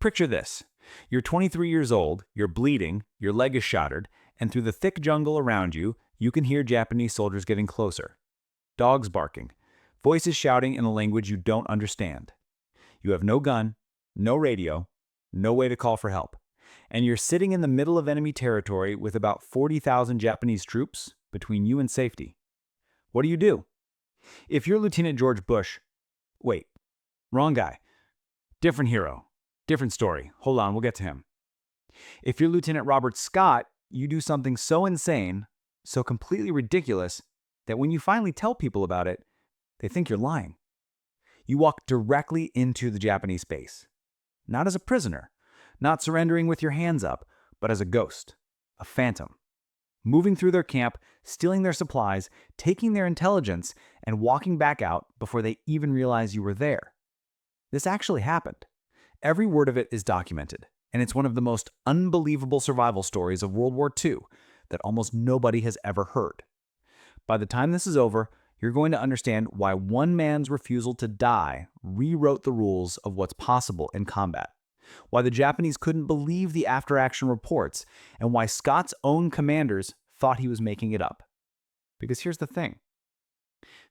Picture this. You're 23 years old, you're bleeding, your leg is shattered, and through the thick jungle around you, you can hear Japanese soldiers getting closer. Dogs barking, voices shouting in a language you don't understand. You have no gun, no radio, no way to call for help. And you're sitting in the middle of enemy territory with about 40,000 Japanese troops between you and safety. What do? If you're Lieutenant George Bush, wait, wrong guy. Different hero. Different story. Hold on, we'll get to him. If you're Lieutenant Robert Scott, you do something so insane, so completely ridiculous, that when you finally tell people about it, they think you're lying. You walk directly into the Japanese base. Not as a prisoner, not surrendering with your hands up, but as a ghost, a phantom. Moving through their camp, stealing their supplies, taking their intelligence, and walking back out before they even realize you were there. This actually happened. Every word of it is documented, and it's one of the most unbelievable survival stories of World War II that almost nobody has ever heard. By the time this is over, you're going to understand why one man's refusal to die rewrote the rules of what's possible in combat, why the Japanese couldn't believe the after-action reports, and why Scott's own commanders thought he was making it up. Because here's the thing.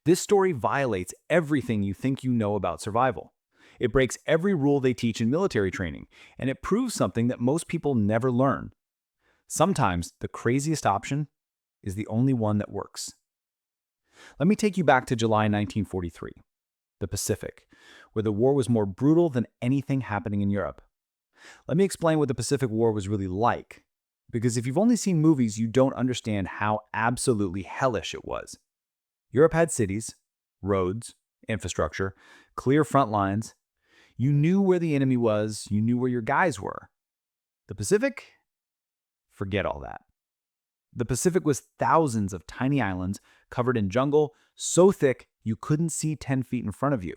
This story violates everything you think you know about survival. It breaks every rule they teach in military training, and it proves something that most people never learn. Sometimes the craziest option is the only one that works. Let me take you back to July 1943, the Pacific, where the war was more brutal than anything happening in Europe. Let me explain what the Pacific War was really like, because if you've only seen movies, you don't understand how absolutely hellish it was. Europe had cities, roads, infrastructure, clear front lines. You knew where the enemy was, you knew where your guys were. The Pacific? Forget all that. The Pacific was thousands of tiny islands covered in jungle, so thick you couldn't see 10 feet in front of you.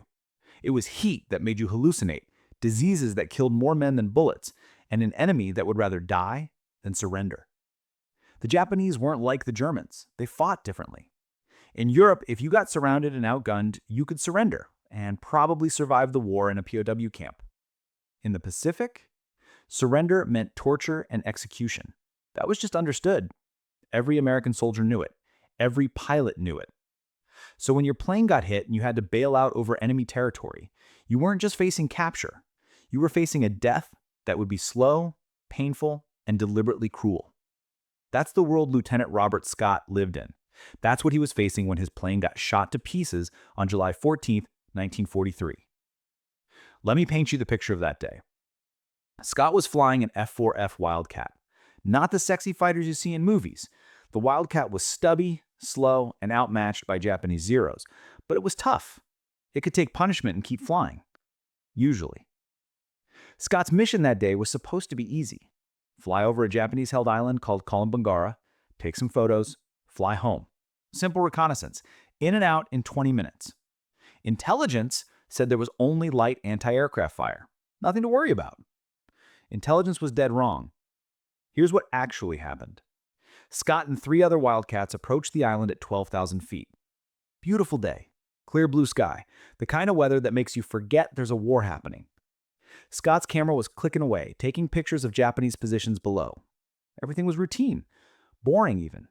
It was heat that made you hallucinate, diseases that killed more men than bullets, and an enemy that would rather die than surrender. The Japanese weren't like the Germans. They fought differently. In Europe, if you got surrounded and outgunned, you could surrender and probably survive the war in a POW camp. In the Pacific, surrender meant torture and execution. That was just understood. Every American soldier knew it. Every pilot knew it. So when your plane got hit and you had to bail out over enemy territory, you weren't just facing capture. You were facing a death that would be slow, painful, and deliberately cruel. That's the world Lieutenant Robert Scott lived in. That's what he was facing when his plane got shot to pieces on July 14th, 1943. Let me paint you the picture of that day. Scott was flying an F-4F Wildcat, not the sexy fighters you see in movies. The Wildcat was stubby, slow, and outmatched by Japanese Zeros, but it was tough. It could take punishment and keep flying. Usually. Scott's mission that day was supposed to be easy. Fly over a Japanese-held island called Kolombangara, take some photos, fly home. Simple reconnaissance, in and out in 20 minutes. Intelligence said there was only light anti-aircraft fire. Nothing to worry about. Intelligence was dead wrong. Here's what actually happened. Scott and 3 other Wildcats approached the island at 12,000 feet. Beautiful day, clear blue sky, the kind of weather that makes you forget there's a war happening. Scott's camera was clicking away, taking pictures of Japanese positions below. Everything was routine, boring even.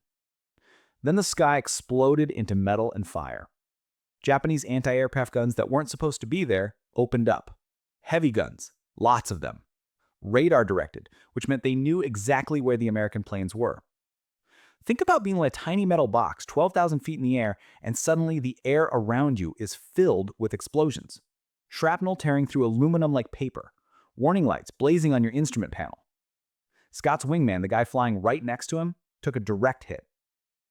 Then the sky exploded into metal and fire. Japanese anti-aircraft guns that weren't supposed to be there opened up. Heavy guns, lots of them. Radar directed, which meant they knew exactly where the American planes were. Think about being like a tiny metal box 12,000 feet in the air, and suddenly the air around you is filled with explosions. Shrapnel tearing through aluminum like paper. Warning lights blazing on your instrument panel. Scott's wingman, the guy flying right next to him, took a direct hit.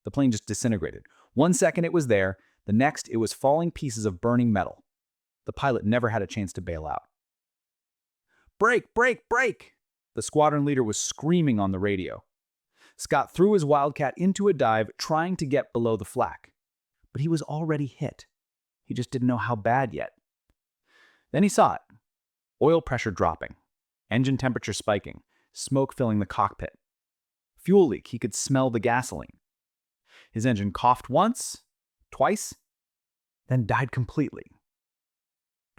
The plane just disintegrated. 1 second it was there, the next it was falling pieces of burning metal. The pilot never had a chance to bail out. "Brake, brake, brake!" The squadron leader was screaming on the radio. Scott threw his Wildcat into a dive, trying to get below the flak. But he was already hit. He just didn't know how bad yet. Then he saw it. Oil pressure dropping, engine temperature spiking, smoke filling the cockpit. Fuel leak, he could smell the gasoline. His engine coughed once, twice, then died completely.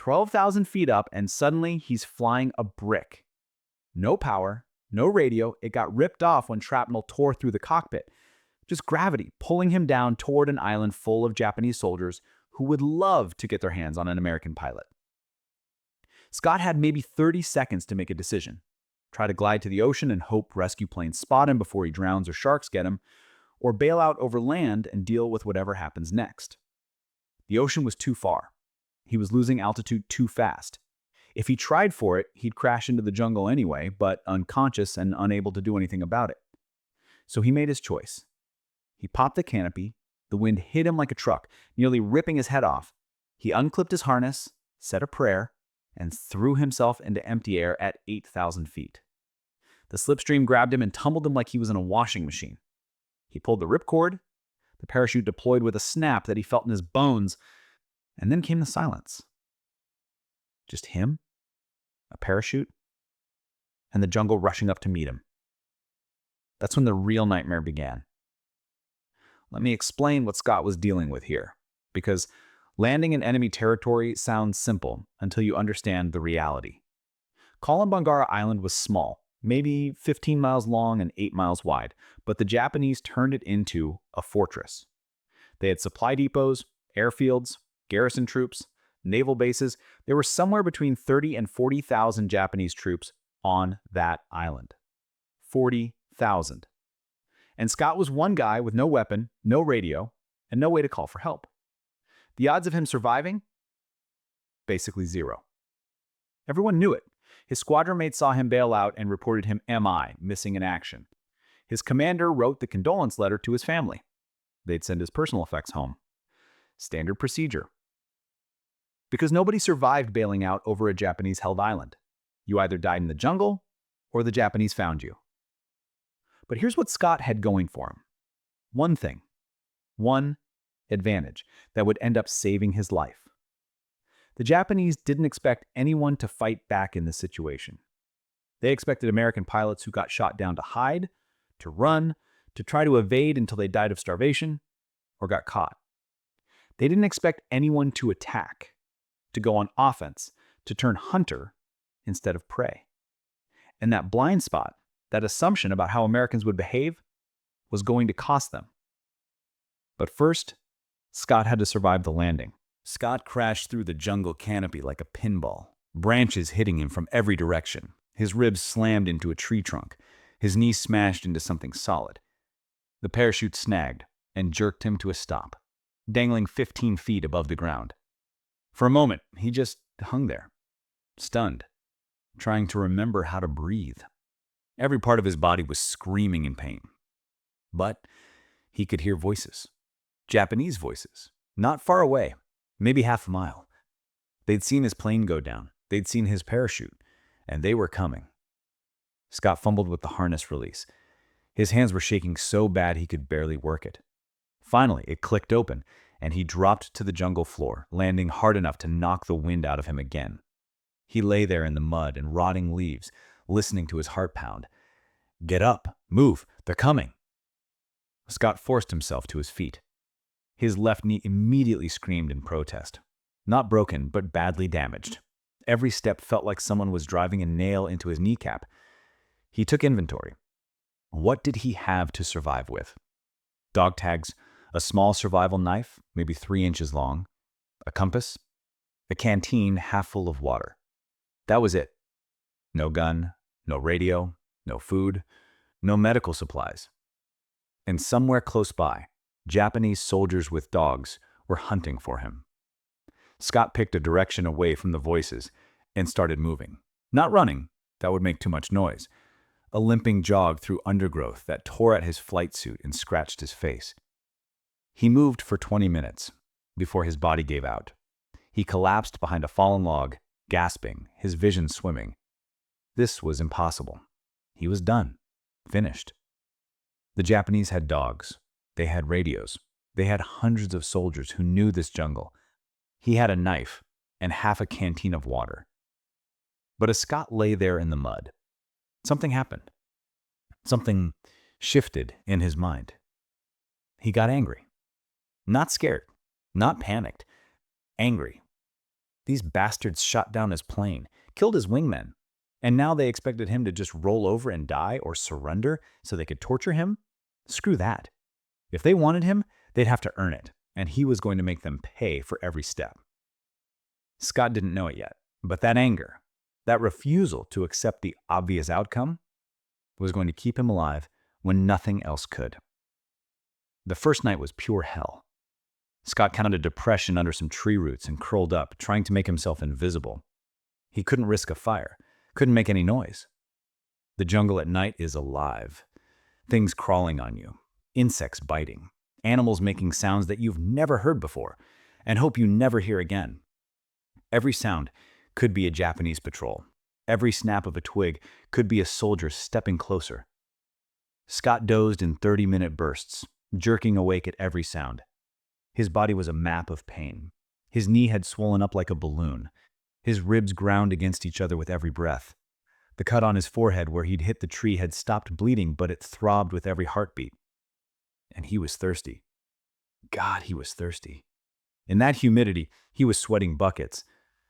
12,000 feet up, and suddenly he's flying a brick. No power, no radio. It got ripped off when shrapnel tore through the cockpit. Just gravity pulling him down toward an island full of Japanese soldiers who would love to get their hands on an American pilot. Scott had maybe 30 seconds to make a decision. Try to glide to the ocean and hope rescue planes spot him before he drowns or sharks get him, or bail out over land and deal with whatever happens next. The ocean was too far. He was losing altitude too fast. If he tried for it, he'd crash into the jungle anyway, but unconscious and unable to do anything about it. So he made his choice. He popped the canopy. The wind hit him like a truck, nearly ripping his head off. He unclipped his harness, said a prayer, and threw himself into empty air at 8,000 feet. The slipstream grabbed him and tumbled him like he was in a washing machine. He pulled the ripcord. The parachute deployed with a snap that he felt in his bones, and then came the silence. Just him, a parachute, and the jungle rushing up to meet him. That's when the real nightmare began. Let me explain what Scott was dealing with here, because landing in enemy territory sounds simple until you understand the reality. Kolombangara Island was small, maybe 15 miles long and 8 miles wide, but the Japanese turned it into a fortress. They had supply depots, airfields, garrison troops, naval bases. There were somewhere between 30 and 40,000 Japanese troops on that island. 40,000. And Scott was one guy with no weapon, no radio, and no way to call for help. The odds of him surviving? Basically zero. Everyone knew it. His squadron mate saw him bail out and reported him MI, missing in action. His commander wrote the condolence letter to his family. They'd send his personal effects home. Standard procedure. Because nobody survived bailing out over a Japanese-held island. You either died in the jungle, or the Japanese found you. But here's what Scott had going for him. One thing. One advantage that would end up saving his life. The Japanese didn't expect anyone to fight back in this situation. They expected American pilots who got shot down to hide, to run, to try to evade until they died of starvation, or got caught. They didn't expect anyone to attack, to go on offense, to turn hunter instead of prey. And that blind spot, that assumption about how Americans would behave, was going to cost them. But first, Scott had to survive the landing. Scott crashed through the jungle canopy like a pinball, branches hitting him from every direction. His ribs slammed into a tree trunk. His knee smashed into something solid. The parachute snagged and jerked him to a stop, dangling 15 feet above the ground. For a moment, he just hung there, stunned, trying to remember how to breathe. Every part of his body was screaming in pain. But he could hear voices. Japanese voices. Not far away. Maybe half a mile. They'd seen his plane go down. They'd seen his parachute. And they were coming. Scott fumbled with the harness release. His hands were shaking so bad he could barely work it. Finally, it clicked open, and he dropped to the jungle floor, landing hard enough to knock the wind out of him again. He lay there in the mud and rotting leaves, listening to his heart pound. Get up, move, they're coming. Scott forced himself to his feet. His left knee immediately screamed in protest. Not broken, but badly damaged. Every step felt like someone was driving a nail into his kneecap. He took inventory. What did he have to survive with? Dog tags, a small survival knife, maybe 3 inches long, a compass, a canteen half full of water. That was it. No gun, no radio, no food, no medical supplies. And somewhere close by, Japanese soldiers with dogs were hunting for him. Scott picked a direction away from the voices and started moving. Not running, that would make too much noise. A limping jog through undergrowth that tore at his flight suit and scratched his face. He moved for 20 minutes before his body gave out. He collapsed behind a fallen log, gasping, his vision swimming. This was impossible. He was done. Finished. The Japanese had dogs. They had radios. They had hundreds of soldiers who knew this jungle. He had a knife and half a canteen of water. But as Scott lay there in the mud, something happened. Something shifted in his mind. He got angry. Not scared. Not panicked. Angry. These bastards shot down his plane, killed his wingmen, and now they expected him to just roll over and die or surrender so they could torture him? Screw that. If they wanted him, they'd have to earn it, and he was going to make them pay for every step. Scott didn't know it yet, but that anger, that refusal to accept the obvious outcome, was going to keep him alive when nothing else could. The first night was pure hell. Scott counted a depression under some tree roots and curled up, trying to make himself invisible. He couldn't risk a fire, couldn't make any noise. The jungle at night is alive. Things crawling on you, insects biting, animals making sounds that you've never heard before and hope you never hear again. Every sound could be a Japanese patrol. Every snap of a twig could be a soldier stepping closer. Scott dozed in 30-minute bursts, jerking awake at every sound. His body was a map of pain. His knee had swollen up like a balloon. His ribs ground against each other with every breath. The cut on his forehead where he'd hit the tree had stopped bleeding, but it throbbed with every heartbeat. And he was thirsty. God, he was thirsty. In that humidity, he was sweating buckets.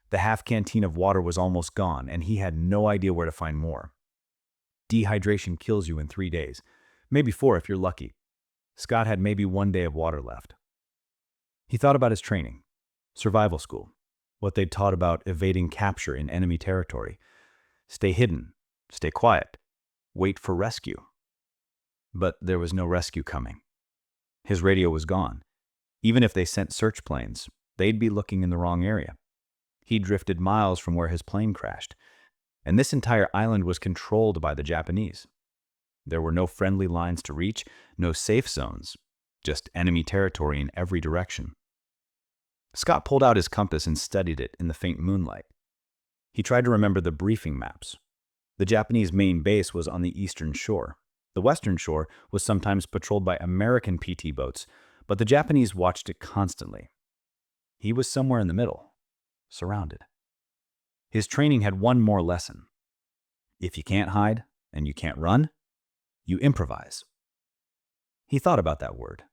The half canteen of water was almost gone, and he had no idea where to find more. Dehydration kills you in 3 days, maybe 4 if you're lucky. Scott had maybe 1 day of water left. He thought about his training, survival school, what they'd taught about evading capture in enemy territory. Stay hidden, stay quiet, wait for rescue. But there was no rescue coming. His radio was gone. Even if they sent search planes, they'd be looking in the wrong area. He drifted miles from where his plane crashed, and this entire island was controlled by the Japanese. There were no friendly lines to reach, no safe zones, just enemy territory in every direction. Scott pulled out his compass and studied it in the faint moonlight. He tried to remember the briefing maps. The Japanese main base was on the eastern shore. The western shore was sometimes patrolled by American PT boats, but the Japanese watched it constantly. He was somewhere in the middle, surrounded. His training had one more lesson. If you can't hide and you can't run, you improvise. He thought about that word,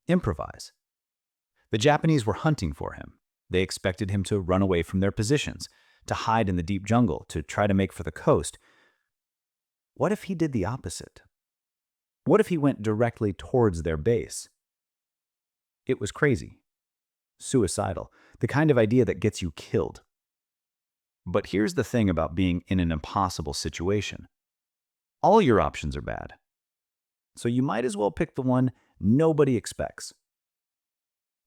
improvise. The Japanese were hunting for him. They expected him to run away from their positions, to hide in the deep jungle, to try to make for the coast. What if he did the opposite? What if he went directly towards their base? It was crazy, suicidal, the kind of idea that gets you killed. But here's the thing about being in an impossible situation. All your options are bad. So you might as well pick the one nobody expects.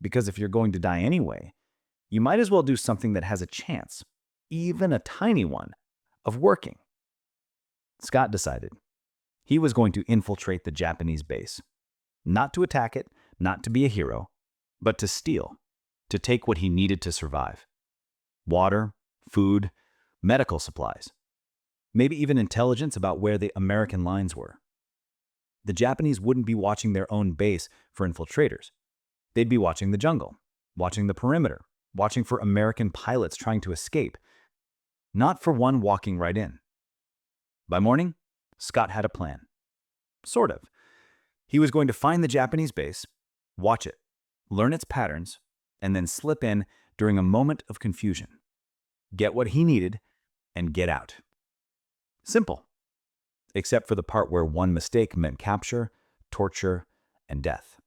Because if you're going to die anyway, you might as well do something that has a chance, even a tiny one, of working. Scott decided he was going to infiltrate the Japanese base. Not to attack it, not to be a hero, but to steal, to take what he needed to survive. Water, food, medical supplies. Maybe even intelligence about where the American lines were. The Japanese wouldn't be watching their own base for infiltrators. They'd be watching the jungle, watching the perimeter, watching for American pilots trying to escape, not for one walking right in. By morning, Scott had a plan. Sort of. He was going to find the Japanese base, watch it, learn its patterns, and then slip in during a moment of confusion. Get what he needed, and get out. Simple. Except for the part where one mistake meant capture, torture, and death.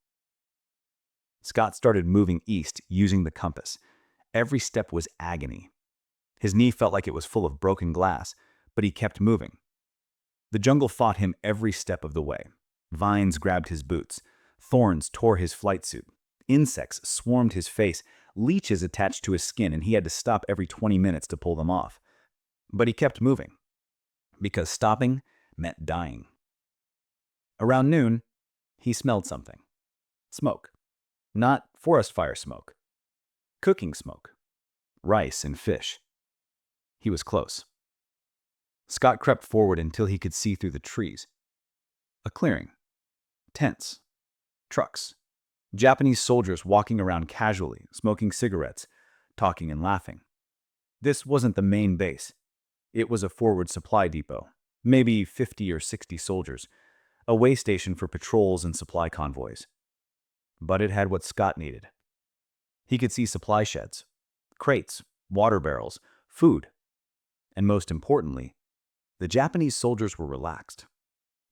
Scott started moving east using the compass. Every step was agony. His knee felt like it was full of broken glass, but he kept moving. The jungle fought him every step of the way. Vines grabbed his boots. Thorns tore his flight suit. Insects swarmed his face. Leeches attached to his skin, and he had to stop every 20 minutes to pull them off. But he kept moving, because stopping meant dying. Around noon, he smelled something. Smoke. Not forest fire smoke. Cooking smoke. Rice and fish. He was close. Scott crept forward until he could see through the trees. A clearing. Tents. Trucks. Japanese soldiers walking around casually, smoking cigarettes, talking and laughing. This wasn't the main base. It was a forward supply depot, maybe 50 or 60 soldiers, a way station for patrols and supply convoys. But it had what Scott needed. He could see supply sheds, crates, water barrels, food. And most importantly, the Japanese soldiers were relaxed.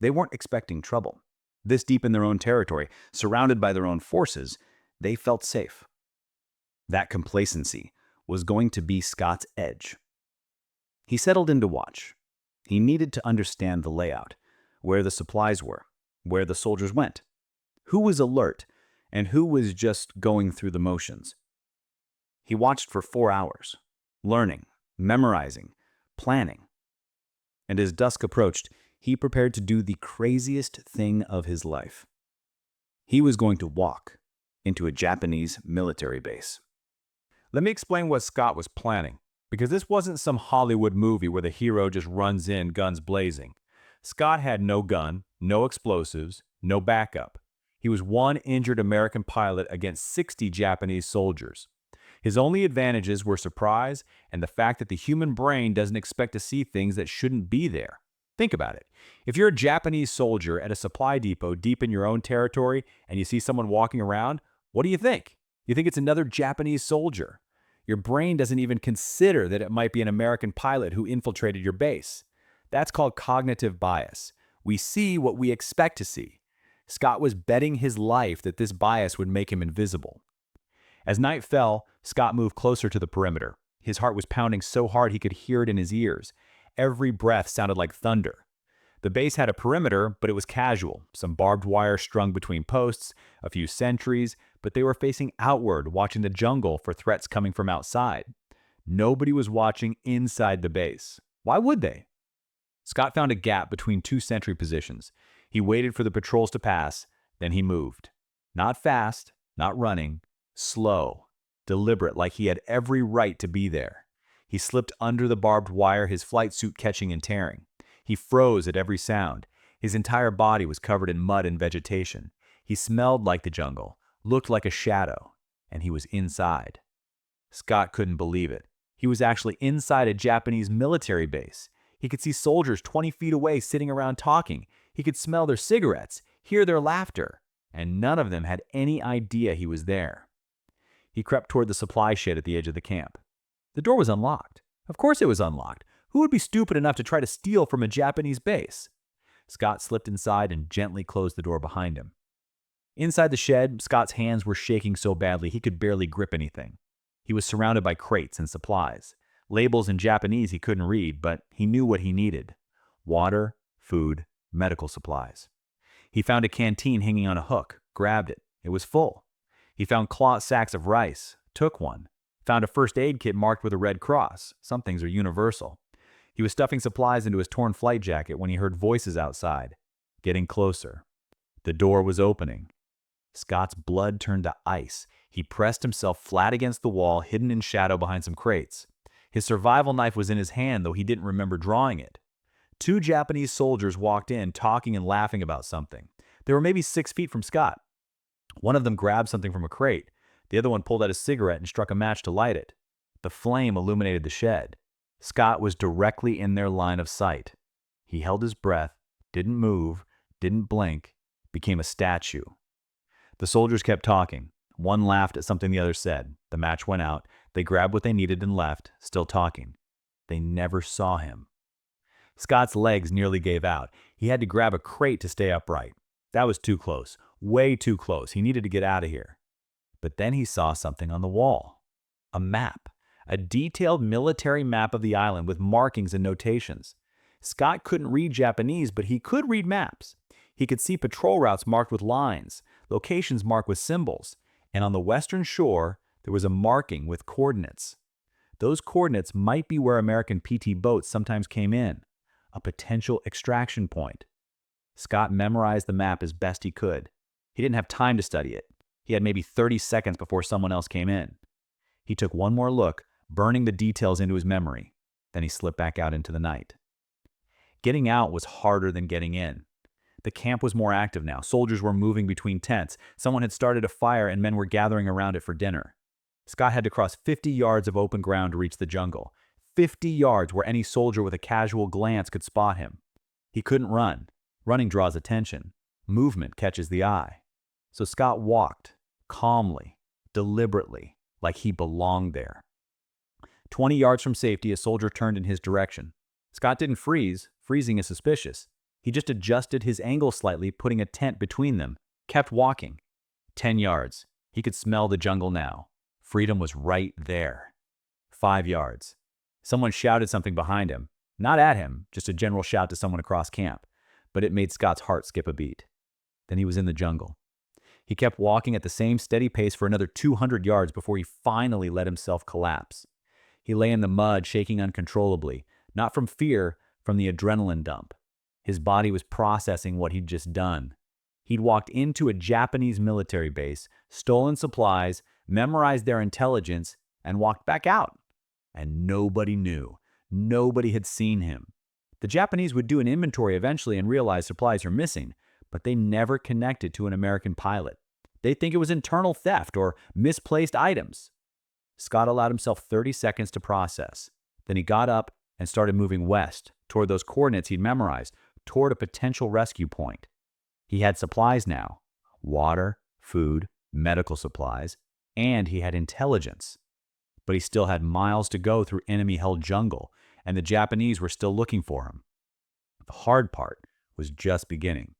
They weren't expecting trouble. This deep in their own territory, surrounded by their own forces, they felt safe. That complacency was going to be Scott's edge. He settled in to watch. He needed to understand the layout, where the supplies were, where the soldiers went, who was alert, and who was just going through the motions. He watched for 4 hours, learning, memorizing, planning. And as dusk approached, he prepared to do the craziest thing of his life. He was going to walk into a Japanese military base. Let me explain what Scott was planning, because this wasn't some Hollywood movie where the hero just runs in guns blazing. Scott had no gun, no explosives, no backup. He was one injured American pilot against 60 Japanese soldiers. His only advantages were surprise and the fact that the human brain doesn't expect to see things that shouldn't be there. Think about it. If you're a Japanese soldier at a supply depot deep in your own territory and you see someone walking around, what do you think? You think it's another Japanese soldier. Your brain doesn't even consider that it might be an American pilot who infiltrated your base. That's called cognitive bias. We see what we expect to see. Scott was betting his life that this bias would make him invisible. As night fell, Scott moved closer to the perimeter. His heart was pounding so hard he could hear it in his ears. Every breath sounded like thunder. The base had a perimeter, but it was casual. Some barbed wire strung between posts, a few sentries, but they were facing outward, watching the jungle for threats coming from outside. Nobody was watching inside the base. Why would they? Scott found a gap between 2 sentry positions. He waited for the patrols to pass, then he moved. Not fast, not running, slow, deliberate, like he had every right to be there. He slipped under the barbed wire, his flight suit catching and tearing. He froze at every sound. His entire body was covered in mud and vegetation. He smelled like the jungle, looked like a shadow, and he was inside. Scott couldn't believe it. He was actually inside a Japanese military base. He could see soldiers 20 feet away sitting around talking. He could smell their cigarettes, hear their laughter, and none of them had any idea he was there. He crept toward the supply shed at the edge of the camp. The door was unlocked. Of course it was unlocked. Who would be stupid enough to try to steal from a Japanese base? Scott slipped inside and gently closed the door behind him. Inside the shed, Scott's hands were shaking so badly he could barely grip anything. He was surrounded by crates and supplies. Labels in Japanese he couldn't read, but he knew what he needed: water, food, medical supplies. He found a canteen hanging on a hook, grabbed it. It was full. He found cloth sacks of rice, took one. Found a first aid kit marked with a red cross. Some things are universal. He was stuffing supplies into his torn flight jacket when he heard voices outside, getting closer. The door was opening. Scott's blood turned to ice. He pressed himself flat against the wall, hidden in shadow behind some crates. His survival knife was in his hand, though he didn't remember drawing it. 2 Japanese soldiers walked in, talking and laughing about something. They were maybe 6 feet from Scott. One of them grabbed something from a crate. The other one pulled out a cigarette and struck a match to light it. The flame illuminated the shed. Scott was directly in their line of sight. He held his breath, didn't move, didn't blink, became a statue. The soldiers kept talking. One laughed at something the other said. The match went out. They grabbed what they needed and left, still talking. They never saw him. Scott's legs nearly gave out. He had to grab a crate to stay upright. That was too close, way too close. He needed to get out of here. But then he saw something on the wall. A map. A detailed military map of the island with markings and notations. Scott couldn't read Japanese, but he could read maps. He could see patrol routes marked with lines, locations marked with symbols, and on the western shore, there was a marking with coordinates. Those coordinates might be where American PT boats sometimes came in, a potential extraction point. Scott memorized the map as best he could. He didn't have time to study it. He had maybe 30 seconds before someone else came in. He took one more look, burning the details into his memory. Then he slipped back out into the night. Getting out was harder than getting in. The camp was more active now. Soldiers were moving between tents. Someone had started a fire and men were gathering around it for dinner. Scott had to cross 50 yards of open ground to reach the jungle. 50 yards where any soldier with a casual glance could spot him. He couldn't run. Running draws attention. Movement catches the eye. So Scott walked, calmly, deliberately, like he belonged there. 20 yards from safety, a soldier turned in his direction. Scott didn't freeze. Freezing is suspicious. He just adjusted his angle slightly, putting a tent between them. Kept walking. 10 yards. He could smell the jungle now. Freedom was right there. 5 yards. Someone shouted something behind him. Not at him, just a general shout to someone across camp. But it made Scott's heart skip a beat. Then he was in the jungle. He kept walking at the same steady pace for another 200 yards before he finally let himself collapse. He lay in the mud, shaking uncontrollably, not from fear, from the adrenaline dump. His body was processing what he'd just done. He'd walked into a Japanese military base, stolen supplies, memorized their intelligence, and walked back out. And nobody knew. Nobody had seen him. The Japanese would do an inventory eventually and realize supplies are missing, but they never connected to an American pilot. They'd think it was internal theft or misplaced items. Scott allowed himself 30 seconds to process. Then he got up and started moving west, toward those coordinates he'd memorized, toward a potential rescue point. He had supplies now: water, food, medical supplies, and he had intelligence. But he still had miles to go through enemy-held jungle, and the Japanese were still looking for him. The hard part was just beginning.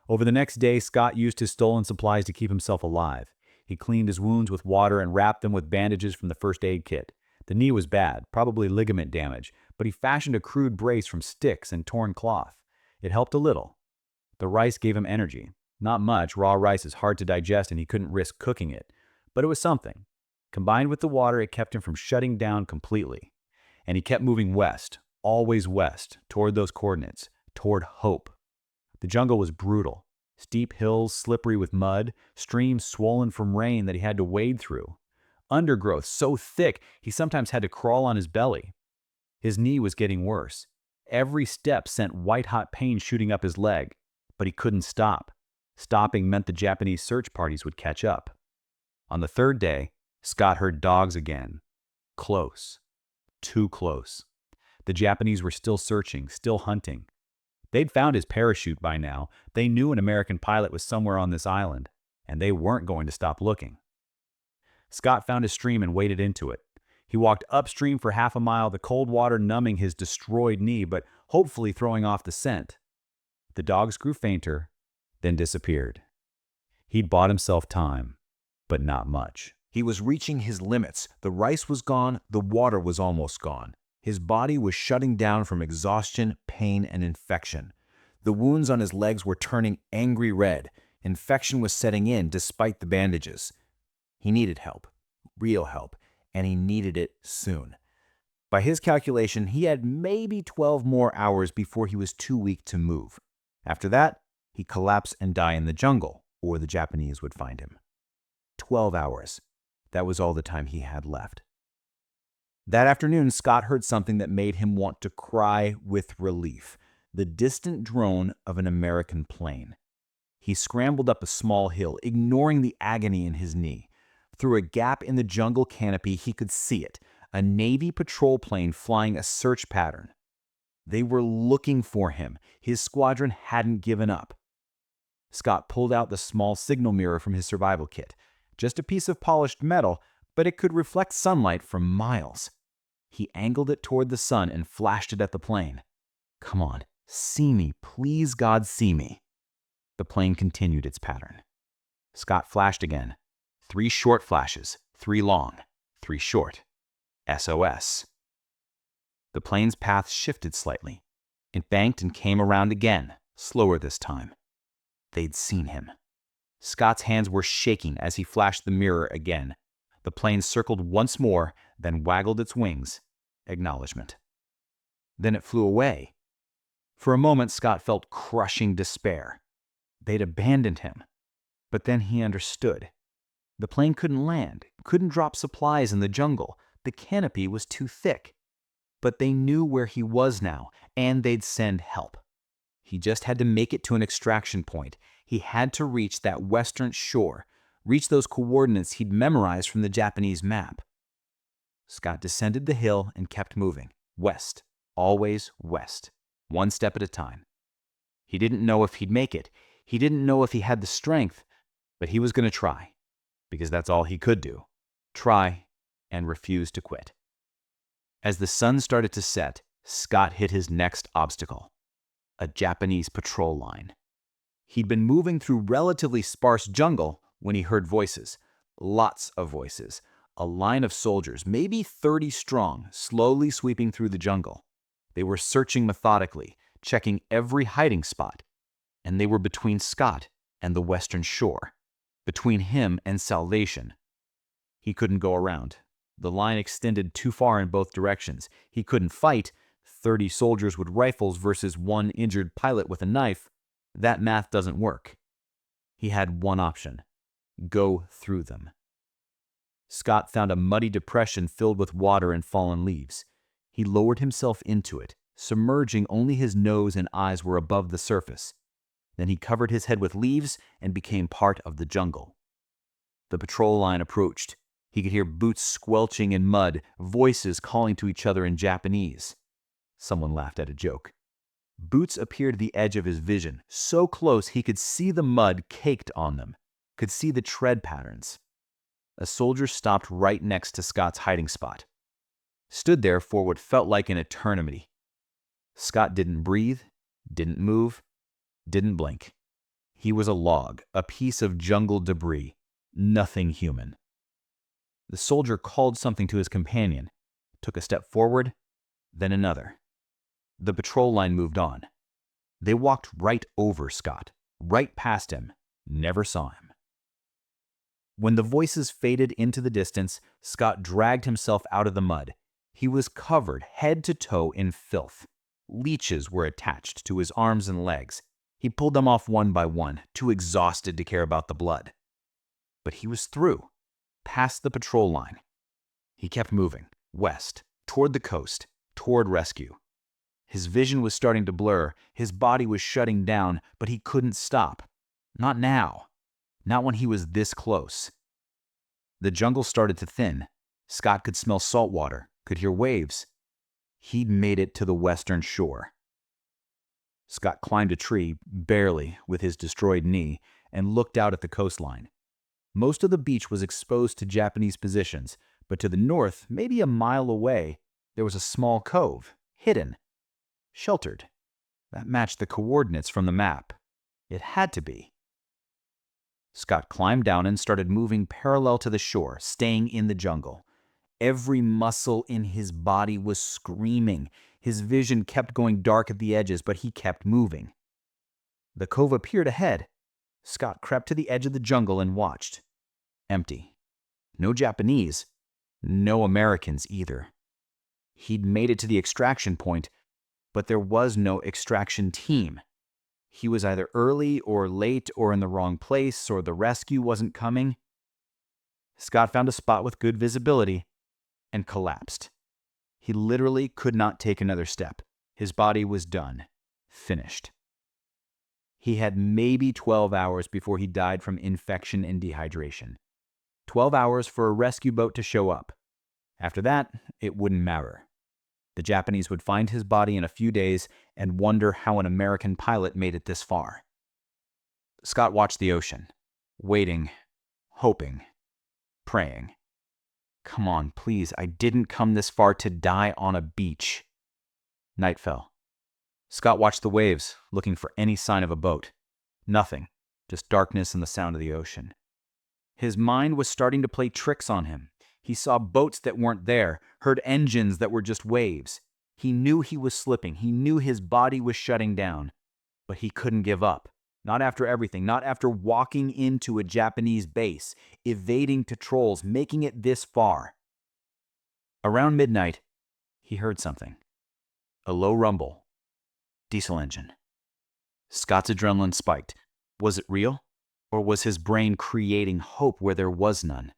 Over the next day, Scott used his stolen supplies to keep himself alive. He cleaned his wounds with water and wrapped them with bandages from the first aid kit. The knee was bad, probably ligament damage, but he fashioned a crude brace from sticks and torn cloth. It helped a little. The rice gave him energy. Not much. Raw rice is hard to digest and he couldn't risk cooking it. But it was something. Combined with the water, it kept him from shutting down completely. And he kept moving west, always west, toward those coordinates, toward hope. The jungle was brutal. Steep hills slippery with mud, streams swollen from rain that he had to wade through. Undergrowth so thick he sometimes had to crawl on his belly. His knee was getting worse. Every step sent white-hot pain shooting up his leg, but he couldn't stop. Stopping meant the Japanese search parties would catch up. On the third day, Scott heard dogs again. Close. Too close. The Japanese were still searching, still hunting. They'd found his parachute by now. They knew an American pilot was somewhere on this island, and they weren't going to stop looking. Scott found a stream and waded into it. He walked upstream for half a mile, the cold water numbing his destroyed knee, but hopefully throwing off the scent. The dogs grew fainter, then disappeared. He'd bought himself time, but not much. He was reaching his limits. The rice was gone, the water was almost gone. His body was shutting down from exhaustion, pain, and infection. The wounds on his legs were turning angry red. Infection was setting in despite the bandages. He needed help, real help, and he needed it soon. By his calculation, he had maybe 12 more hours before he was too weak to move. After that, he'd collapse and die in the jungle, or the Japanese would find him. 12 hours. That was all the time he had left. That afternoon, Scott heard something that made him want to cry with relief: the distant drone of an American plane. He scrambled up a small hill, ignoring the agony in his knee. Through a gap in the jungle canopy, he could see it: a Navy patrol plane flying a search pattern. They were looking for him. His squadron hadn't given up. Scott pulled out the small signal mirror from his survival kit. Just a piece of polished metal, but it could reflect sunlight from miles. He angled it toward the sun and flashed it at the plane. Come on, see me. Please, God, see me. The plane continued its pattern. Scott flashed again. 3 short flashes, 3 long, 3 short. SOS. The plane's path shifted slightly. It banked and came around again, slower this time. They'd seen him. Scott's hands were shaking as he flashed the mirror again. The plane circled once more, then waggled its wings. Acknowledgement. Then it flew away. For a moment, Scott felt crushing despair. They'd abandoned him. But then he understood. The plane couldn't land, couldn't drop supplies in the jungle. The canopy was too thick. But they knew where he was now, and they'd send help. He just had to make it to an extraction point. He had to reach that western shore, reach those coordinates he'd memorized from the Japanese map. Scott descended the hill and kept moving. West, always west, one step at a time. He didn't know if he'd make it. He didn't know if he had the strength, but he was going to try, because that's all he could do. Try and refuse to quit. As the sun started to set, Scott hit his next obstacle, a Japanese patrol line. He'd been moving through relatively sparse jungle when he heard voices. Lots of voices. A line of soldiers, maybe 30 strong, slowly sweeping through the jungle. They were searching methodically, checking every hiding spot. And they were between Scott and the western shore, between him and salvation. He couldn't go around. The line extended too far in both directions. He couldn't fight. 30 soldiers with rifles versus one injured pilot with a knife. That math doesn't work. He had one option: go through them. Scott found a muddy depression filled with water and fallen leaves. He lowered himself into it, submerging only his nose and eyes were above the surface. Then he covered his head with leaves and became part of the jungle. The patrol line approached. He could hear boots squelching in mud, voices calling to each other in Japanese. Someone laughed at a joke. Boots appeared at the edge of his vision, so close he could see the mud caked on them, could see the tread patterns. A soldier stopped right next to Scott's hiding spot. Stood there for what felt like an eternity. Scott didn't breathe, didn't move, didn't blink. He was a log, a piece of jungle debris, nothing human. The soldier called something to his companion, took a step forward, then another. The patrol line moved on. They walked right over Scott, right past him, never saw him. When the voices faded into the distance, Scott dragged himself out of the mud. He was covered head to toe in filth. Leeches were attached to his arms and legs. He pulled them off one by one, too exhausted to care about the blood. But he was through, past the patrol line. He kept moving, west, toward the coast, toward rescue. His vision was starting to blur, his body was shutting down, but he couldn't stop. Not now. Not when he was this close. The jungle started to thin. Scott could smell salt water, could hear waves. He'd made it to the western shore. Scott climbed a tree, barely, with his destroyed knee, and looked out at the coastline. Most of the beach was exposed to Japanese positions, but to the north, maybe a mile away, there was a small cove, hidden, sheltered. That matched the coordinates from the map. It had to be. Scott climbed down and started moving parallel to the shore, staying in the jungle. Every muscle in his body was screaming. His vision kept going dark at the edges, but he kept moving. The cove appeared ahead. Scott crept to the edge of the jungle and watched. Empty. No Japanese. No Americans either. He'd made it to the extraction point, but there was no extraction team. He was either early or late or in the wrong place or the rescue wasn't coming. Scott found a spot with good visibility and collapsed. He literally could not take another step. His body was done. Finished. He had maybe 12 hours before he died from infection and dehydration. 12 hours for a rescue boat to show up. After that, it wouldn't matter. The Japanese would find his body in a few days and wonder how an American pilot made it this far. Scott watched the ocean, waiting, hoping, praying. Come on, please, I didn't come this far to die on a beach. Night fell. Scott watched the waves, looking for any sign of a boat. Nothing, just darkness and the sound of the ocean. His mind was starting to play tricks on him. He saw boats that weren't there, heard engines that were just waves. He knew he was slipping. He knew his body was shutting down. But he couldn't give up. Not after everything. Not after walking into a Japanese base, evading patrols, making it this far. Around midnight, he heard something. A low rumble. Diesel engine. Scott's adrenaline spiked. Was it real? Or was his brain creating hope where there was none?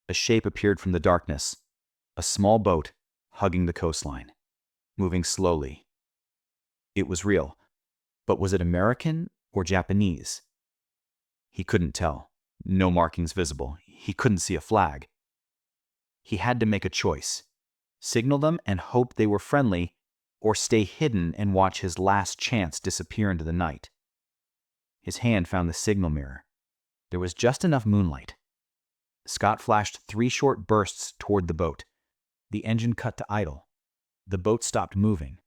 A shape appeared from the darkness. A small boat hugging the coastline, moving slowly. It was real, but was it American or Japanese? He couldn't tell. No markings visible. He couldn't see a flag. He had to make a choice. Signal them and hope they were friendly, or stay hidden and watch his last chance disappear into the night. His hand found the signal mirror. There was just enough moonlight. Scott flashed 3 short bursts toward the boat. The engine cut to idle. The boat stopped moving.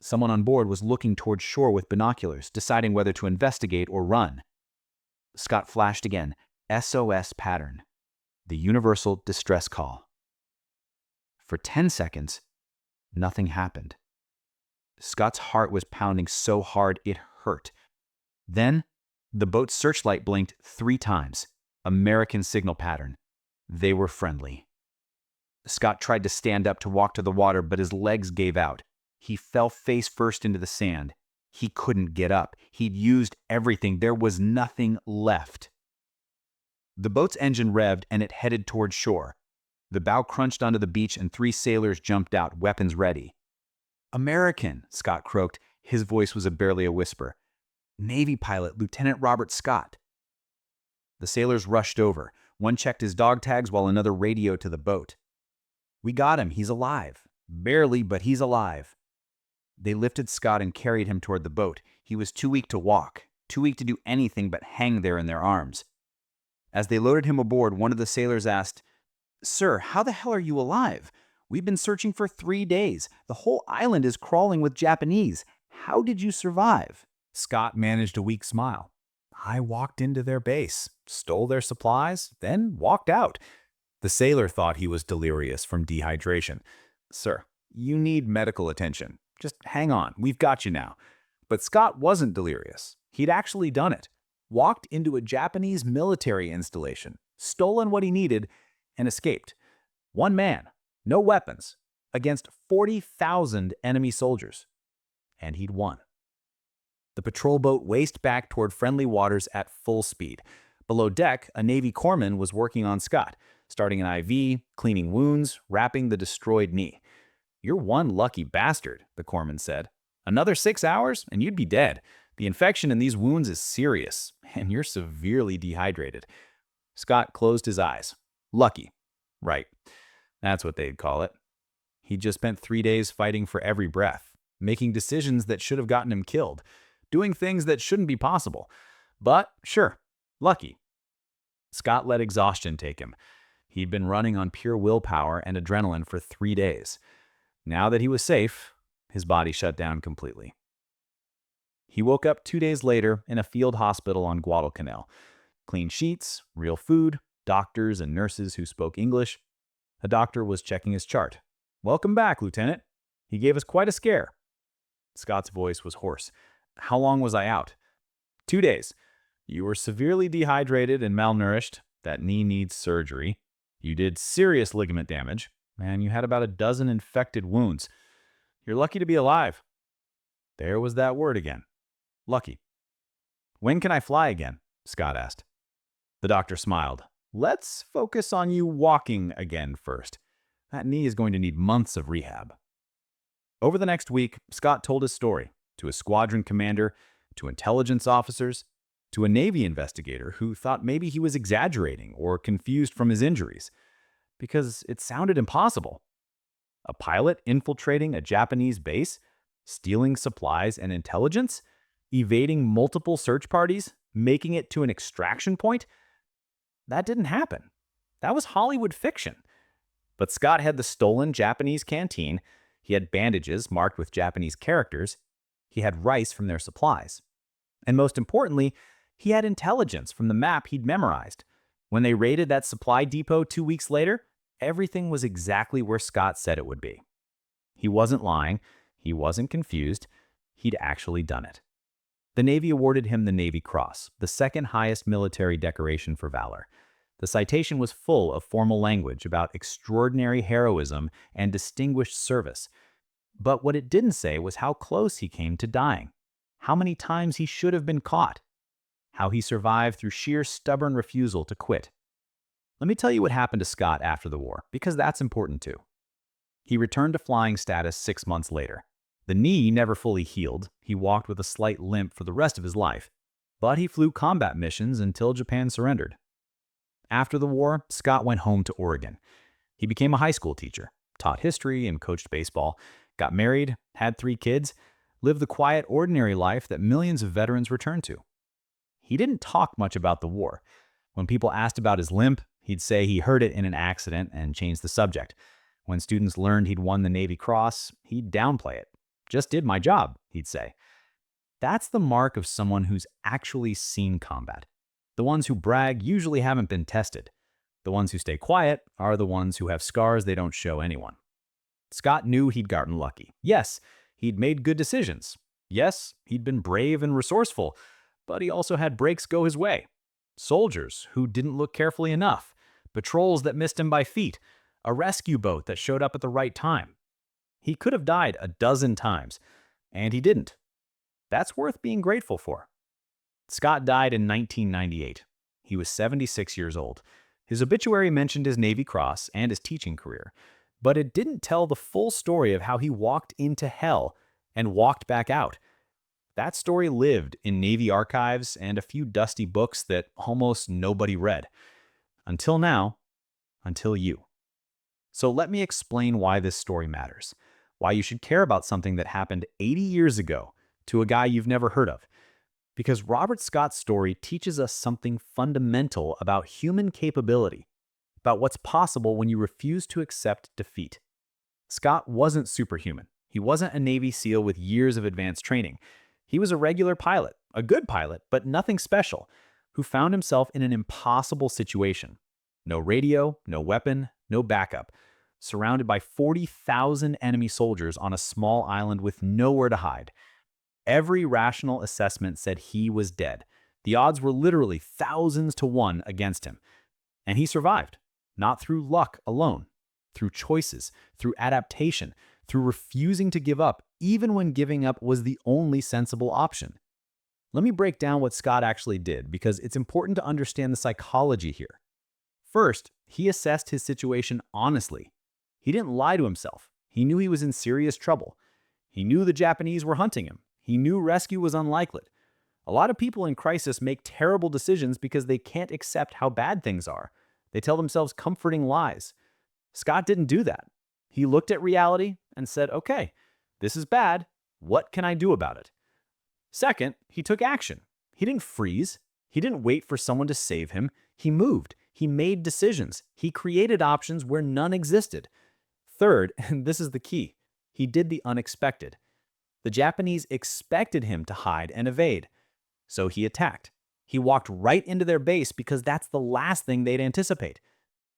Someone on board was looking toward shore with binoculars, deciding whether to investigate or run. Scott flashed again. SOS pattern. The universal distress call. For 10 seconds, nothing happened. Scott's heart was pounding so hard it hurt. Then, the boat's searchlight blinked 3 times. American signal pattern. They were friendly. Scott tried to stand up to walk to the water, but his legs gave out. He fell face first into the sand. He couldn't get up. He'd used everything. There was nothing left. The boat's engine revved and it headed toward shore. The bow crunched onto the beach and 3 sailors jumped out, weapons ready. "American," Scott croaked. His voice was barely a whisper. "Navy pilot, Lieutenant Robert Scott." The sailors rushed over. One checked his dog tags while another radioed to the boat. "We got him. He's alive. Barely, but he's alive." They lifted Scott and carried him toward the boat. He was too weak to walk, too weak to do anything but hang there in their arms. As they loaded him aboard, one of the sailors asked, "Sir, how the hell are you alive? We've been searching for 3 days. The whole island is crawling with Japanese. How did you survive?" Scott managed a weak smile. "I walked into their base, stole their supplies, then walked out." The sailor thought he was delirious from dehydration. "Sir, you need medical attention. Just hang on, we've got you now." But Scott wasn't delirious. He'd actually done it. Walked into a Japanese military installation, stolen what he needed, and escaped. One man, no weapons, against 40,000 enemy soldiers. And he'd won. The patrol boat raced back toward friendly waters at full speed. Below deck, a Navy corpsman was working on Scott, starting an IV, cleaning wounds, wrapping the destroyed knee. "You're one lucky bastard," the corpsman said. "Another 6 hours, and you'd be dead. The infection in these wounds is serious, and you're severely dehydrated." Scott closed his eyes. Lucky. Right. That's what they'd call it. He'd just spent 3 days fighting for every breath, making decisions that should have gotten him killed, doing things that shouldn't be possible. But, sure, lucky. Scott let exhaustion take him. He'd been running on pure willpower and adrenaline for 3 days. Now that he was safe, his body shut down completely. He woke up 2 days later in a field hospital on Guadalcanal. Clean sheets, real food, doctors and nurses who spoke English. A doctor was checking his chart. "Welcome back, Lieutenant. He gave us quite a scare." Scott's voice was hoarse. "How long was I out?" 2 days. You were severely dehydrated and malnourished. That knee needs surgery. You did serious ligament damage, and you had about a dozen infected wounds. You're lucky to be alive." There was that word again. Lucky. "When can I fly again?" Scott asked. The doctor smiled. "Let's focus on you walking again first. That knee is going to need months of rehab." Over the next week, Scott told his story to a squadron commander, to intelligence officers, to a Navy investigator who thought maybe he was exaggerating or confused from his injuries, because it sounded impossible. A pilot infiltrating a Japanese base, stealing supplies and intelligence, evading multiple search parties, making it to an extraction point? That didn't happen. That was Hollywood fiction. But Scott had the stolen Japanese canteen, he had bandages marked with Japanese characters, he had rice from their supplies. And most importantly, he had intelligence from the map he'd memorized. When they raided that supply depot 2 weeks later, everything was exactly where Scott said it would be. He wasn't lying, he wasn't confused, he'd actually done it. The Navy awarded him the Navy Cross, the second highest military decoration for valor. The citation was full of formal language about extraordinary heroism and distinguished service. But what it didn't say was how close he came to dying, how many times he should have been caught, how he survived through sheer stubborn refusal to quit. Let me tell you what happened to Scott after the war, because that's important too. He returned to flying status 6 months later. The knee never fully healed. He walked with a slight limp for the rest of his life. But he flew combat missions until Japan surrendered. After the war, Scott went home to Oregon. He became a high school teacher, taught history and coached baseball, got married, had 3 kids, lived the quiet, ordinary life that millions of veterans return to. He didn't talk much about the war. When people asked about his limp, he'd say he hurt it in an accident and changed the subject. When students learned he'd won the Navy Cross, he'd downplay it. "Just did my job," he'd say. That's the mark of someone who's actually seen combat. The ones who brag usually haven't been tested. The ones who stay quiet are the ones who have scars they don't show anyone. Scott knew he'd gotten lucky. Yes, he'd made good decisions. Yes, he'd been brave and resourceful, but he also had breaks go his way. Soldiers who didn't look carefully enough, patrols that missed him by feet, a rescue boat that showed up at the right time. He could have died a dozen times, and he didn't. That's worth being grateful for. Scott died in 1998. He was 76 years old. His obituary mentioned his Navy Cross and his teaching career, but it didn't tell the full story of how he walked into hell and walked back out. That story lived in Navy archives and a few dusty books that almost nobody read. Until now, until you. So let me explain why this story matters, why you should care about something that happened 80 years ago to a guy you've never heard of. Because Robert Scott's story teaches us something fundamental about human capability, about what's possible when you refuse to accept defeat. Scott wasn't superhuman. He wasn't a Navy SEAL with years of advanced training. He was a regular pilot, a good pilot, but nothing special, who found himself in an impossible situation. No radio, no weapon, no backup. Surrounded by 40,000 enemy soldiers on a small island with nowhere to hide. Every rational assessment said he was dead. The odds were literally thousands to one against him. And he survived, not through luck alone, through choices, through adaptation, through refusing to give up, even when giving up was the only sensible option. Let me break down what Scott actually did, because it's important to understand the psychology here. First, he assessed his situation honestly. He didn't lie to himself. He knew he was in serious trouble. He knew the Japanese were hunting him. He knew rescue was unlikely. A lot of people in crisis make terrible decisions because they can't accept how bad things are. They tell themselves comforting lies. Scott didn't do that. He looked at reality and said, "Okay, this is bad. What can I do about it?" Second, he took action. He didn't freeze. He didn't wait for someone to save him. He moved. He made decisions. He created options where none existed. Third, and this is the key, he did the unexpected. The Japanese expected him to hide and evade. So he attacked. He walked right into their base because that's the last thing they'd anticipate.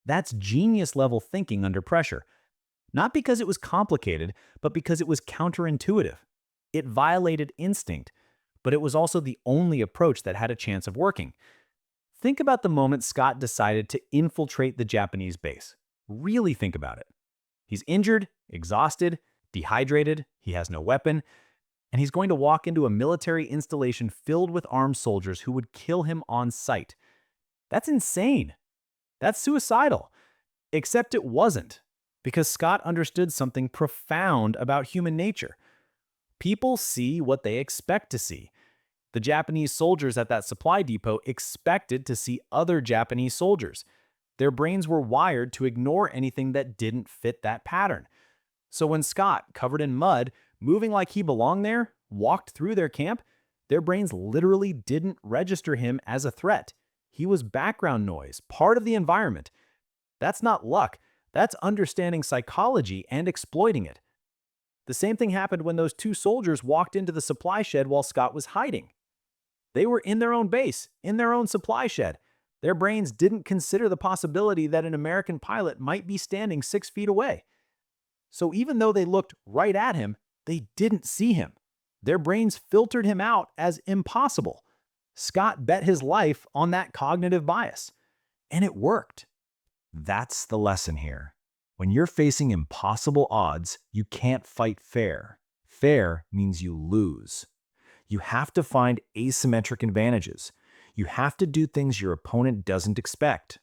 That's genius-level thinking under pressure. Not because it was complicated, but because it was counterintuitive. It violated instinct, but it was also the only approach that had a chance of working. Think about the moment Scott decided to infiltrate the Japanese base. Really think about it. He's injured, exhausted, dehydrated, he has no weapon, and he's going to walk into a military installation filled with armed soldiers who would kill him on sight. That's insane. That's suicidal. Except it wasn't, because Scott understood something profound about human nature. People see what they expect to see. The Japanese soldiers at that supply depot expected to see other Japanese soldiers. Their brains were wired to ignore anything that didn't fit that pattern. So when Scott, covered in mud, moving like he belonged there, walked through their camp, their brains literally didn't register him as a threat. He was background noise, part of the environment. That's not luck. That's understanding psychology and exploiting it. The same thing happened when those two soldiers walked into the supply shed while Scott was hiding. They were in their own base, in their own supply shed. Their brains didn't consider the possibility that an American pilot might be standing 6 feet away. So even though they looked right at him, they didn't see him. Their brains filtered him out as impossible. Scott bet his life on that cognitive bias. And it worked. That's the lesson here. When you're facing impossible odds, you can't fight fair. Fair means you lose. You have to find asymmetric advantages. You have to do things your opponent doesn't expect.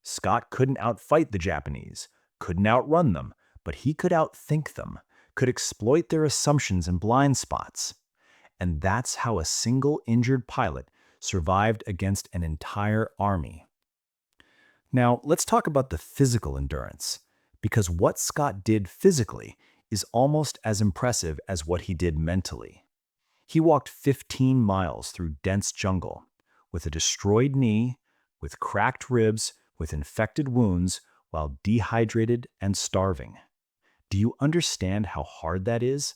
Scott couldn't outfight the Japanese, couldn't outrun them, but he could outthink them, could exploit their assumptions and blind spots. And that's how a single injured pilot survived against an entire army. Now, let's talk about the physical endurance, because what Scott did physically is almost as impressive as what he did mentally. He walked 15 miles through dense jungle, with a destroyed knee, with cracked ribs, with infected wounds, while dehydrated and starving. Do you understand how hard that is?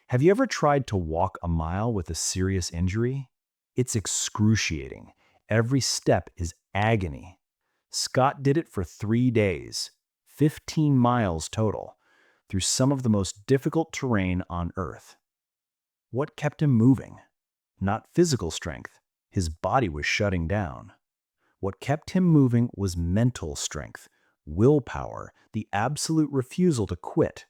Have you ever tried to walk a mile with a serious injury? It's excruciating. Every step is agony. Scott did it for 3 days, 15 miles total, through some of the most difficult terrain on Earth. What kept him moving? Not physical strength. His body was shutting down. What kept him moving was mental strength, willpower, the absolute refusal to quit.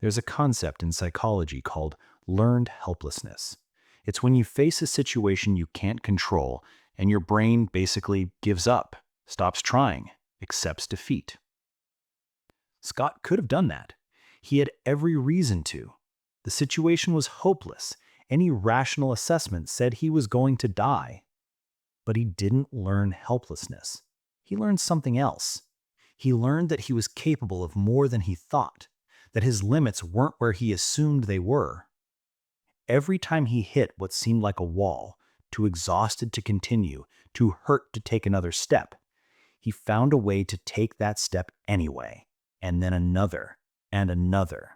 There's a concept in psychology called learned helplessness. It's when you face a situation you can't control and your brain basically gives up, stops trying, accepts defeat. Scott could have done that. He had every reason to. The situation was hopeless. Any rational assessment said he was going to die. But he didn't learn helplessness. He learned something else. He learned that he was capable of more than he thought, that his limits weren't where he assumed they were. Every time he hit what seemed like a wall, too exhausted to continue, too hurt to take another step, he found a way to take that step anyway, and then another, and another.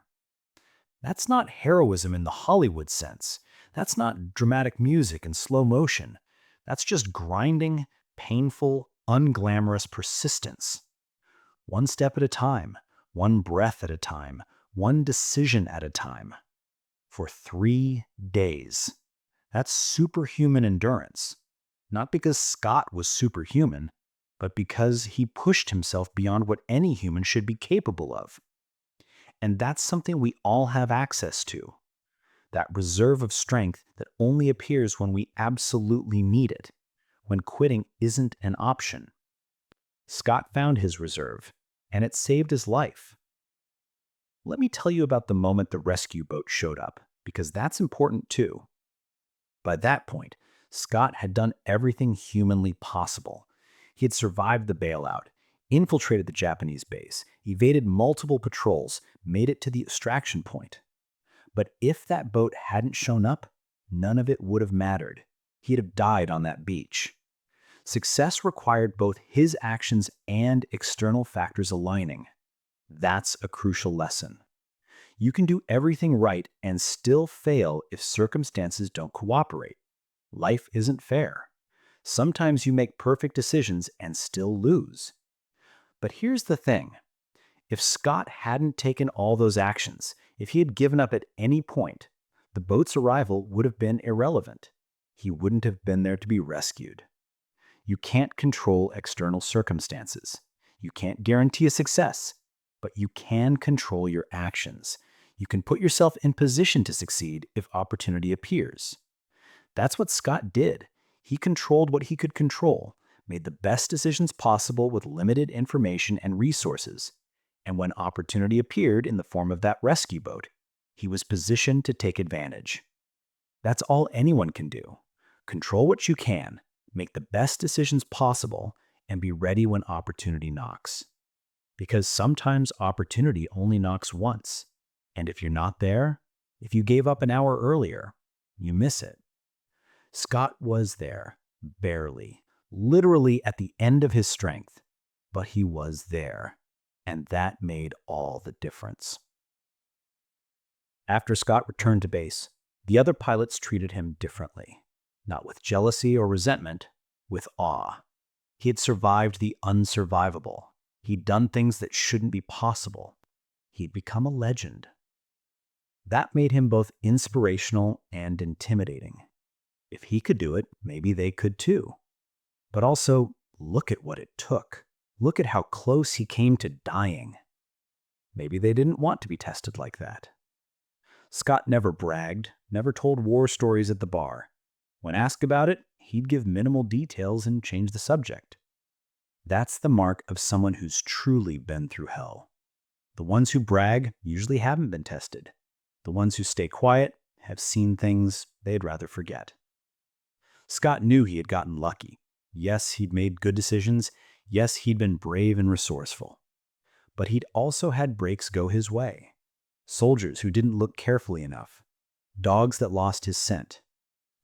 That's not heroism in the Hollywood sense. That's not dramatic music and slow motion. That's just grinding, painful, unglamorous persistence. One step at a time, one breath at a time, one decision at a time. For 3 days. That's superhuman endurance. Not because Scott was superhuman, but because he pushed himself beyond what any human should be capable of. And that's something we all have access to. That reserve of strength that only appears when we absolutely need it, when quitting isn't an option. Scott found his reserve, and it saved his life. Let me tell you about the moment the rescue boat showed up, because that's important too. By that point, Scott had done everything humanly possible. He had survived the bailout, infiltrated the Japanese base, evaded multiple patrols, made it to the extraction point. But if that boat hadn't shown up, none of it would have mattered. He'd have died on that beach. Success required both his actions and external factors aligning. That's a crucial lesson. You can do everything right and still fail if circumstances don't cooperate. Life isn't fair. Sometimes you make perfect decisions and still lose. But here's the thing. If Scott hadn't taken all those actions, if he had given up at any point, the boat's arrival would have been irrelevant. He wouldn't have been there to be rescued. You can't control external circumstances. You can't guarantee a success, but you can control your actions. You can put yourself in position to succeed if opportunity appears. That's what Scott did. He controlled what he could control, made the best decisions possible with limited information and resources. And when opportunity appeared in the form of that rescue boat, he was positioned to take advantage. That's all anyone can do. Control what you can, make the best decisions possible, and be ready when opportunity knocks. Because sometimes opportunity only knocks once. And if you're not there, if you gave up an hour earlier, you miss it. Scott was there, barely, literally at the end of his strength, but he was there, and that made all the difference. After Scott returned to base, the other pilots treated him differently, not with jealousy or resentment, with awe. He had survived the unsurvivable. He'd done things that shouldn't be possible. He'd become a legend. That made him both inspirational and intimidating. If he could do it, maybe they could too. But also, look at what it took. Look at how close he came to dying. Maybe they didn't want to be tested like that. Scott never bragged, never told war stories at the bar. When asked about it, he'd give minimal details and change the subject. That's the mark of someone who's truly been through hell. The ones who brag usually haven't been tested. The ones who stay quiet have seen things they'd rather forget. Scott knew he had gotten lucky. Yes, he'd made good decisions. Yes, he'd been brave and resourceful. But he'd also had breaks go his way. Soldiers who didn't look carefully enough. Dogs that lost his scent.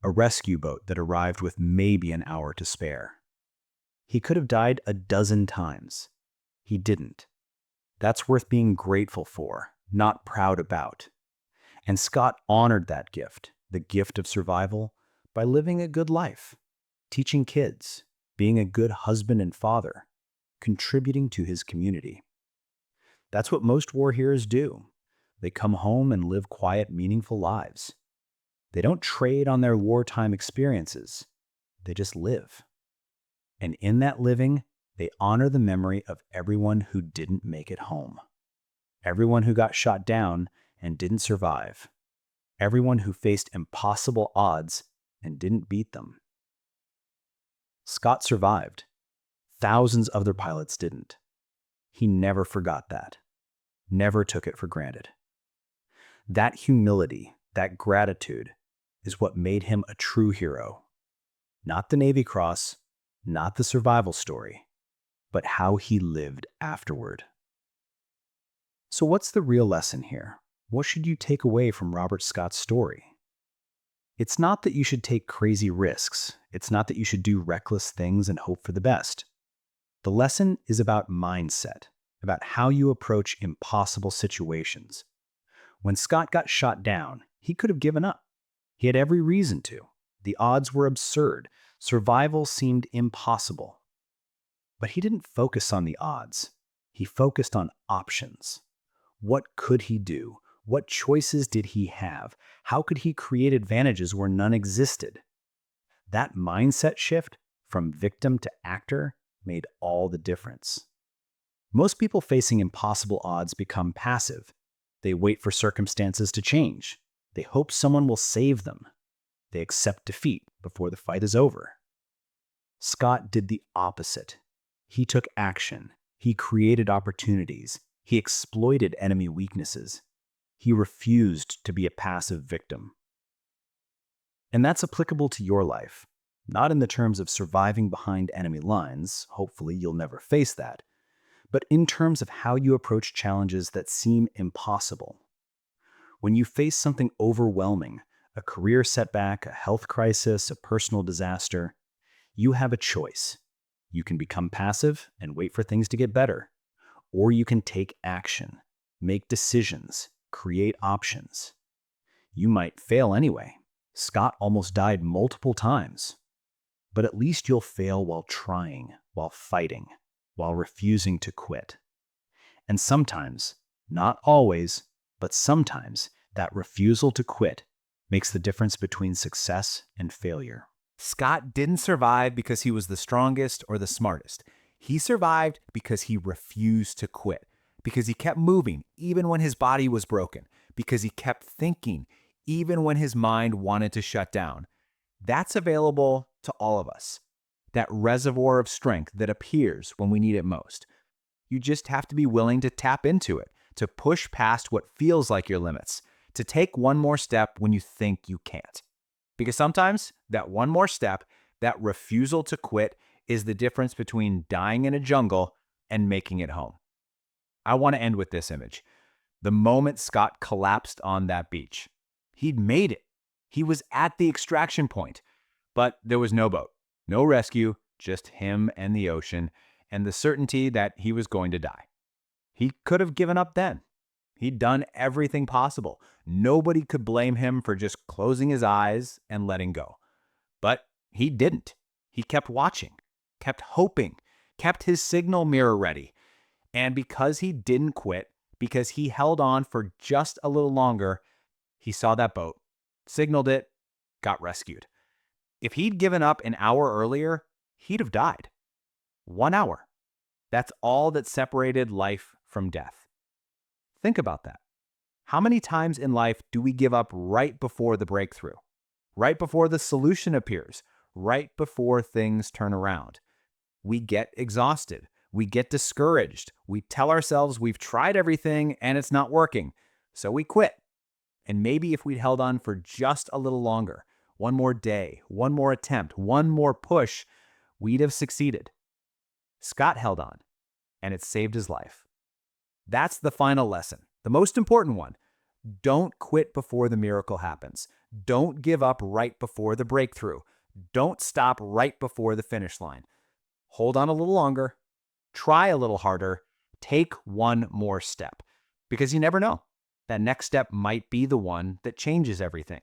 A rescue boat that arrived with maybe an hour to spare. He could have died a dozen times. He didn't. That's worth being grateful for, not proud about. And Scott honored that gift, the gift of survival, by living a good life, teaching kids, being a good husband and father, contributing to his community. That's what most war heroes do. They come home and live quiet, meaningful lives. They don't trade on their wartime experiences. They just live. And in that living, they honor the memory of everyone who didn't make it home. Everyone who got shot down and didn't survive. Everyone who faced impossible odds and didn't beat them. Scott survived. Thousands of other pilots didn't. He never forgot that. Never took it for granted. That humility, that gratitude, is what made him a true hero. Not the Navy Cross, not the survival story, but how he lived afterward. So what's the real lesson here? What should you take away from Robert Scott's story? It's not that you should take crazy risks. It's not that you should do reckless things and hope for the best. The lesson is about mindset, about how you approach impossible situations. When Scott got shot down, he could have given up. He had every reason to. The odds were absurd. Survival seemed impossible. But he didn't focus on the odds. He focused on options. What could he do? What choices did he have? How could he create advantages where none existed? That mindset shift from victim to actor made all the difference. Most people facing impossible odds become passive. They wait for circumstances to change. They hope someone will save them. They accept defeat before the fight is over. Scott did the opposite. He took action. He created opportunities. He exploited enemy weaknesses. He refused to be a passive victim. And that's applicable to your life. Not in the terms of surviving behind enemy lines, hopefully you'll never face that, but in terms of how you approach challenges that seem impossible. When you face something overwhelming, a career setback, a health crisis, a personal disaster, you have a choice. You can become passive and wait for things to get better, or you can take action, make decisions, create options. You might fail anyway. Scott almost died multiple times. But at least you'll fail while trying, while fighting, while refusing to quit. And sometimes, not always, but sometimes, that refusal to quit makes the difference between success and failure. Scott didn't survive because he was the strongest or the smartest. He survived because he refused to quit, because he kept moving even when his body was broken, because he kept thinking even when his mind wanted to shut down. That's available to all of us. That reservoir of strength that appears when we need it most. You just have to be willing to tap into it, to push past what feels like your limits, to take one more step when you think you can't. Because sometimes that one more step, that refusal to quit, is the difference between dying in a jungle and making it home. I want to end with this image. The moment Scott collapsed on that beach. He'd made it. He was at the extraction point, but there was no boat, no rescue, just him and the ocean, and the certainty that he was going to die. He could have given up then. He'd done everything possible. Nobody could blame him for just closing his eyes and letting go. But he didn't. He kept watching, kept hoping, kept his signal mirror ready. And because he didn't quit, because he held on for just a little longer, he saw that boat, signaled it, got rescued. If he'd given up an hour earlier, he'd have died. 1 hour. That's all that separated life from death. Think about that. How many times in life do we give up right before the breakthrough? Right before the solution appears? Right before things turn around? We get exhausted. We get discouraged. We tell ourselves we've tried everything and it's not working. So we quit. And maybe if we'd held on for just a little longer, one more day, one more attempt, one more push, we'd have succeeded. Scott held on, and it saved his life. That's the final lesson, the most important one. Don't quit before the miracle happens. Don't give up right before the breakthrough. Don't stop right before the finish line. Hold on a little longer, try a little harder, Take one more step, because you never know. That next step might be the one that changes everything.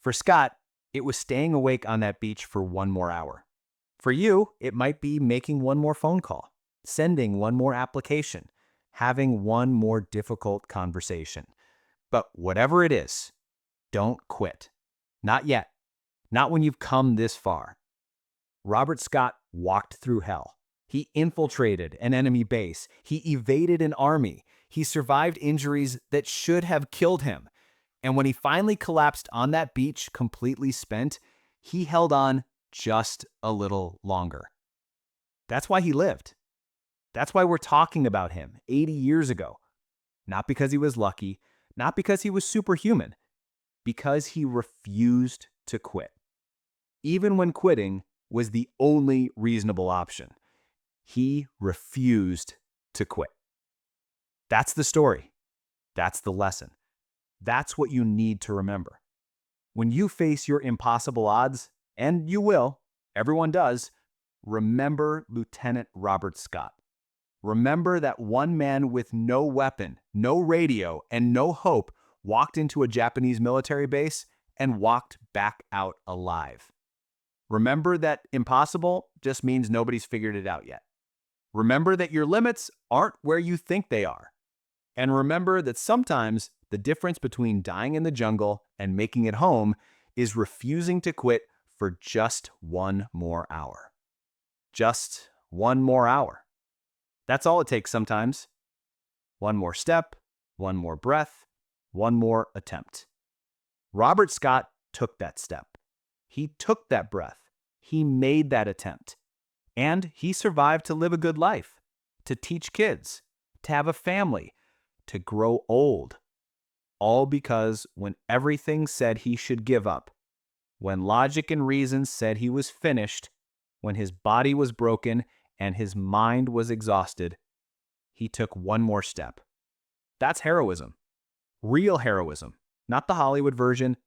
For Scott, it was staying awake on that beach for one more hour. For you, it might be making one more phone call, sending one more application, having one more difficult conversation. But whatever it is, don't quit. Not yet. Not when you've come this far. Robert Scott walked through hell. He infiltrated an enemy base. He evaded an army. He survived injuries that should have killed him. And when he finally collapsed on that beach, completely spent, he held on just a little longer. That's why he lived. That's why we're talking about him 80 years ago. Not because he was lucky, not because he was superhuman, because he refused to quit. Even when quitting was the only reasonable option, he refused to quit. That's the story. That's the lesson. That's what you need to remember. When you face your impossible odds, and you will, everyone does, remember Lieutenant Robert Scott. Remember that one man with no weapon, no radio, and no hope walked into a Japanese military base and walked back out alive. Remember that impossible just means nobody's figured it out yet. Remember that your limits aren't where you think they are. And remember that sometimes the difference between dying in the jungle and making it home is refusing to quit for just one more hour. Just one more hour. That's all it takes sometimes. One more step, one more breath, one more attempt. Robert Scott took that step. He took that breath. He made that attempt. And he survived to live a good life, to teach kids, to have a family, to grow old. All because when everything said he should give up, when logic and reason said he was finished, when his body was broken and his mind was exhausted, he took one more step. That's heroism. Real heroism. Not the Hollywood version.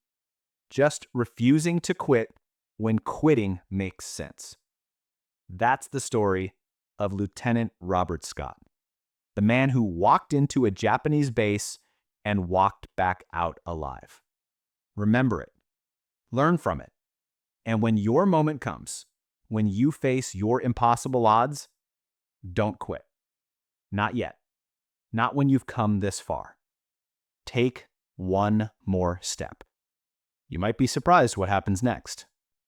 Just refusing to quit when quitting makes sense. That's the story of Lieutenant Robert Scott, the man who walked into a Japanese base and walked back out alive. Remember it. Learn from it. And when your moment comes, when you face your impossible odds, don't quit. Not yet. Not when you've come this far. Take one more step. You might be surprised what happens next.